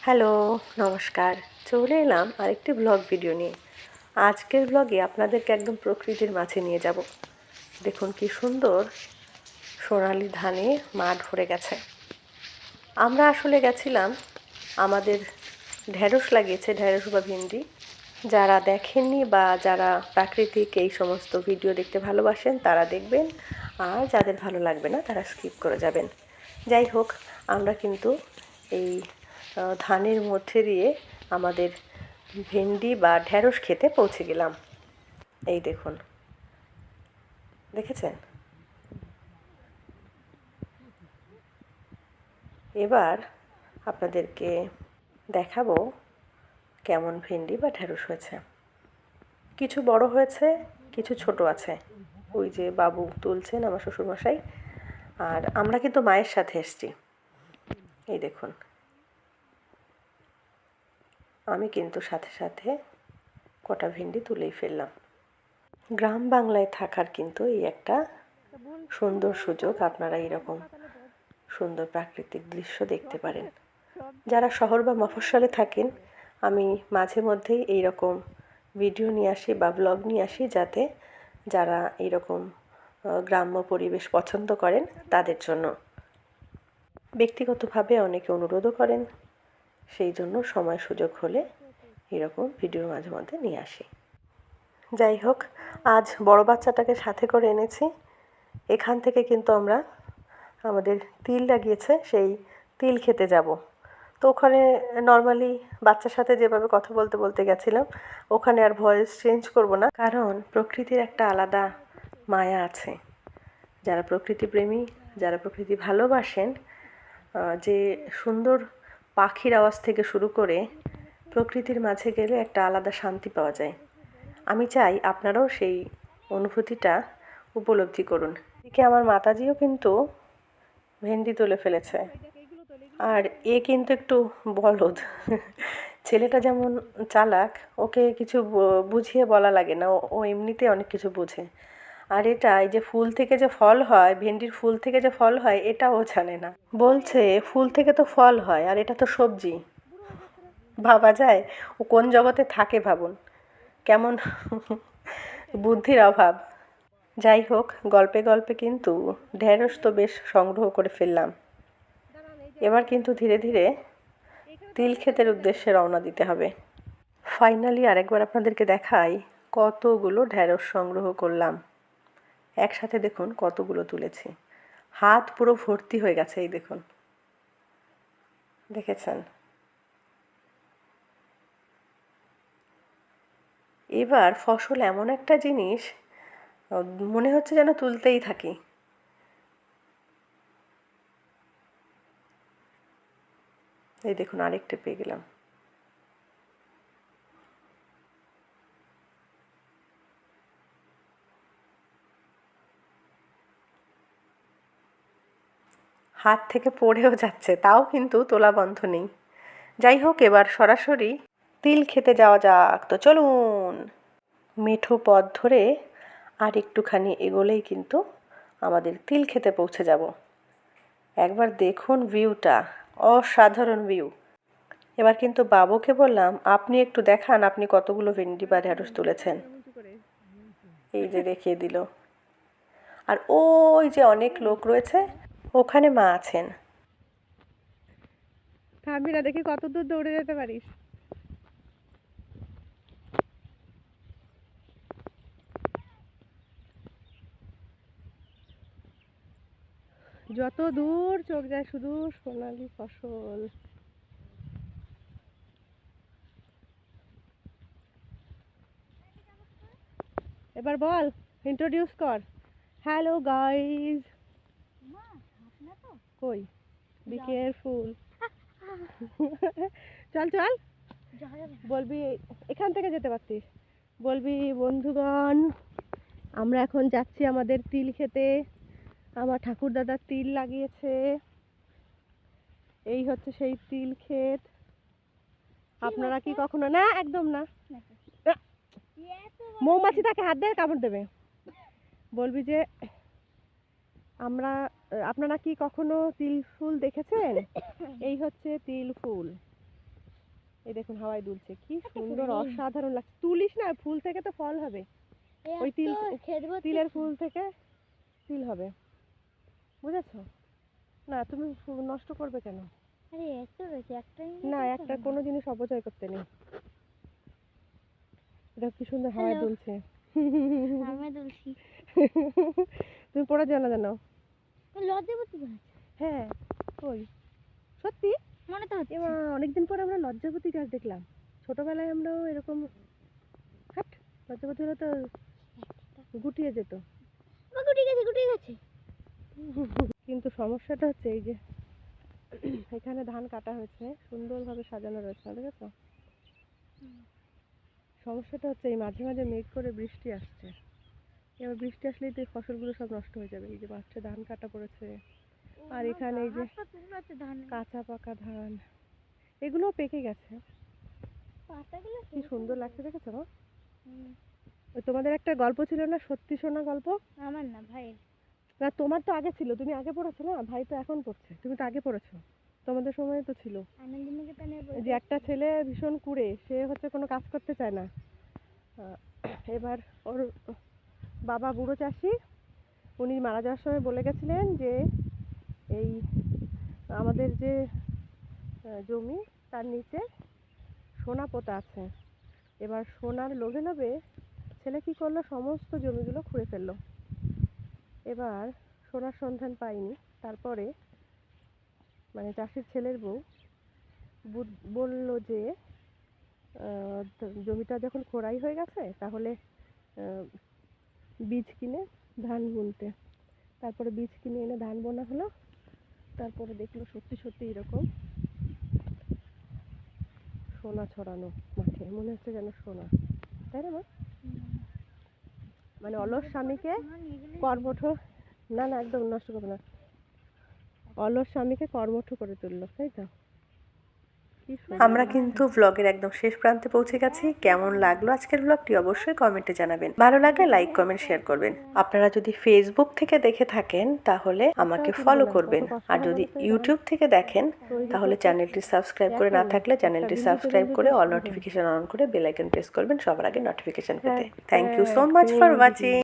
Hello, নমস্কার। চলে এলাম আরেকটি ব্লগ ভিডিও নিয়ে। আজকের ব্লগে আপনাদেরকে একদম প্রকৃতির মাঝে নিয়ে যাব। দেখুন কি সুন্দর সোনালি ধানে মাঠ ভরে গেছে। আমরা আসলে গেছিলাম, আমাদের ঢেঁড়স লাগিয়েছে, ঢেঁড়স বা ভিন্ডি। যারা দেখেননি বা যারা প্রাকৃতিক এই সমস্ত ভিডিও দেখতে ভালোবাসেন তারা দেখবেন, আর যাদের ভালো লাগবে না তারা স্কিপ করে যাবেন। যাই হোক, আমরা কিন্তু এই ধানের মধ্যে দিয়ে আমাদের ভেন্ডি বা ঢেঁড়স খেতে পৌঁছে গেলাম। এই দেখুন, দেখেছেন? এবার আপনাদেরকে দেখাবো কেমন ভেন্ডি বা ঢেঁড়স হয়েছে। কিছু বড় হয়েছে, কিছু ছোট আছে। ওই যে বাবু তুলছেন, আমার শ্বশুরমশাই। আর আমরা কিন্তু মায়ের সাথে এসেছি। এই দেখুন, আমি কিন্তু সাথে সাথে কটা ভেন্ডি তুলেই ফেললাম। গ্রাম বাংলায় থাকার কিন্তু এই একটা সুন্দর সুযোগ, আপনারা এরকম সুন্দর প্রাকৃতিক দৃশ্য দেখতে পারেন। যারা শহর বা মফস্বলে থাকেন, আমি মাঝে মধ্যেই এইরকম ভিডিও নিয়ে আসি বা ব্লগ নিয়ে আসি, যাতে যারা এইরকম গ্রাম্য পরিবেশ পছন্দ করেন তাদের জন্য। ব্যক্তিগতভাবে অনেকে অনুরোধও করেন, সেই জন্য সময় সুযোগ হলে এরকম ভিডিও মাঝে মধ্যে নিয়ে আসি। যাই হোক, আজ বড় বাচ্চাটাকে সাথে করে এনেছি। এখান থেকে কিন্তু আমরা আমাদের তিল লাগিয়েছে, সেই তিল খেতে যাব। তো ওখানে নর্মালি বাচ্চার সাথে যেভাবে কথা বলতে বলতে গেছিলাম, ওখানে আর ভয়েস চেঞ্জ করব না, কারণ প্রকৃতির একটা আলাদা মায়া আছে। যারা প্রকৃতিপ্রেমী, যারা প্রকৃতি ভালোবাসেন, যে সুন্দর পাখির আওয়াজ থেকে শুরু করে প্রকৃতির মাঝে গেলে একটা আলাদা শান্তি পাওয়া যায়। আমি চাই আপনারাও সেই অনুভূতিটা উপলব্ধি করুন। এদিকে আমার মাতাজিও কিন্তু ভেন্ডি তুলে ফেলেছে। আর এ কিন্তু একটু বলদ। ছেলেটা যেমন চালাক, ওকে কিছু বুঝিয়ে বলা লাগে না, ও এমনিতে অনেক কিছু বোঝে। আর এটা, এই যে ফুল থেকে যে ফল হয়, ভেন্ডির ফুল থেকে যে ফল হয়, এটা ও জানে না। বলছে ফুল থেকে তো ফল হয়, আর এটা তো সবজি। ভাবা যায় ও কোন জগতে থাকে, ভাবুন কেমন বুদ্ধির অভাব। যাই হোক, গল্পে গল্পে কিন্তু ঢেঁড়স তো বেশ সংগ্রহ করে ফেললাম। এবার কিন্তু ধীরে ধীরে তিল ক্ষেতের উদ্দেশ্যে রওনা দিতে হবে। ফাইনালি আরেকবার আপনাদেরকে দেখাই কতগুলো ঢেঁড়স সংগ্রহ করলাম। একসাথে দেখুন কতগুলো তুলেছি, হাত পুরো ভর্তি হয়ে গেছে। এই দেখুন, দেখেছেন? এবার ফসল এমন একটা জিনিস, মনে হচ্ছে যেন তুলতেই থাকি। এই দেখুন, আরেকটা পেয়ে গেলাম। হাত থেকে পড়েও যাচ্ছে, তাও কিন্তু তোলা বন্ধ নেই। যাই হোক, এবার সরাসরি তিল খেতে যাওয়া যাক, তো চলুন। মেঠো পথ ধরে আর একটুখানি এগোলেই কিন্তু আমাদের তিল খেতে পৌঁছে যাব। একবার দেখুন ভিউটা, অসাধারণ ভিউ। এবার কিন্তু বাবুকে বললাম, আপনি একটু দেখান আপনি কতগুলো ভেন্ডি বা ঢেঁড়স তুলেছেন। এই যে দেখিয়ে দিল। আর ওই যে অনেক লোক রয়েছে, ওখানে মা আছেন। থামবি না, দেখি কত দূর দৌড়ে যেতে পারিস। যত দূর চোখ যায় শুধু সোনালি ফসল। এবার বল, ইন্ট্রোডিউস কর। Hello guys. কই, বি কেয়ারফুল। চল চল, বলবি এখান থেকে যেতে পারতিস। বলবি, বন্ধুগণ আমরা এখন যাচ্ছি আমাদের তিল খেতে। আমার ঠাকুর দাদা তিল লাগিয়েছে, এই হচ্ছে সেই তিল ক্ষেত। আপনারা কি কখনো, না একদম না, মৌমাছি তাকে হাত দিয়ে কামড় দেবে। বলবি যে আমরা, আপনারা কি কখনো তিল ফুল দেখেছেন? এই হচ্ছে তিল ফুল। এই দেখুন হাওয়ায় দুলছে, কি সুন্দর অসাধারণ লাগছে। তুলিস না, ফুল থেকে তো ফল হবে, ওই তিলের ফুল থেকে তিল হবে, বুঝেছো? না তুমি নষ্ট করবে কেন? আরে এত রয়েছে, একটাই না, একটা কোনো জিনিস অপচয় করতে নেই। এটা কি সুন্দর হাওয়ায় দুলছে। আমি দুলছি। তুমি পড়ে যাও না জানো? লজ্জাবতী গাছ? হ্যাঁ, ওই সত্যি মনে তো হচ্ছে। এবার অনেকদিন পর আমরা লজ্জাবতী গাছ দেখলাম। ছোটবেলায় আমরাও এরকম, হাট, লজ্জাবতী হলে তো গুটিয়ে যেত। গুটিয়ে গেছে। কিন্তু সমস্যাটা হচ্ছে এই যে এখানে ধান কাটা হয়েছে, সুন্দরভাবে সাজানো রয়েছে, দেখেছো? সমস্যাটা হচ্ছে এই মাঝে মাঝে মেঘ করে বৃষ্টি আসছে। এবার বৃষ্টি আসলেই তো এই ফসলগুলো সব নষ্ট হয়ে যাবে। এই যে মাঠে ধান কাটা পড়েছে, আর এখানে এই যে কাঁচা পাকা ধান, এগুলোও পেকে গেছে। কি সুন্দর লাগছে, দেখেছো? ওই তোমাদের একটা গল্প ছিল না, সত্যি শোনা গল্প? আমার না, ভাই। না, তোমার তো আগে ছিল, তুমি আগে পড়েছো না, ভাই তো এখন পড়ছে, তুমি তো আগে পড়েছো, তোমাদের সময় তো ছিল। যে একটা ছেলে ভীষণ কুঁড়ে, সে হচ্ছে কোনো কাজ করতে চায় না। এবার ওর বাবা বুড়ো চাষি, উনি মারা যাওয়ার সময় বলে গেছিলেন যে এই আমাদের যে জমি, তার নিচে সোনা পোতা আছে। এবার সোনার লোভে লোভে ছেলে কী করলো, সমস্ত জমিগুলো খুঁড়ে ফেললো। এবার সোনার সন্ধান পায়নি। তারপরে মানে চাষির ছেলের বউ বলল যে জমিটা যখন খোঁড়াই হয়ে গেছে, তাহলে বীজ কিনে ধান বুনতে। তারপরে বীজ কিনে এনে ধান বোনা হলো। তারপরে দেখলো সত্যি সত্যি এরকম সোনা ছড়ানো মাঠে, মনে হচ্ছে যেন সোনা, তাই না মা? মানে অলস স্বামীকে কর্মঠ, না না একদম নষ্ট করবে না, অলস স্বামীকে কর্মঠ করে তুললো, তাই তো? আমরা কিন্তু ব্লগের একদম শেষ প্রান্তে পৌঁছে গেছি। কেমন লাগলো আজকের ব্লগটি অবশ্যই কমেন্টে জানাবেন। ভালো লাগলে লাইক কমেন্ট শেয়ার করবেন। আপনারা যদি ফেসবুক থেকে দেখে থাকেন তাহলে আমাকে ফলো করবেন, আর যদি ইউটিউব থেকে দেখেন তাহলে চ্যানেলটি সাবস্ক্রাইব করে না থাকলে চ্যানেলটি সাবস্ক্রাইব করে অল নোটিফিকেশন অন করে বেল আইকন প্রেস করবেন সবার আগে নোটিফিকেশন পেতে। Thank you so much for watching.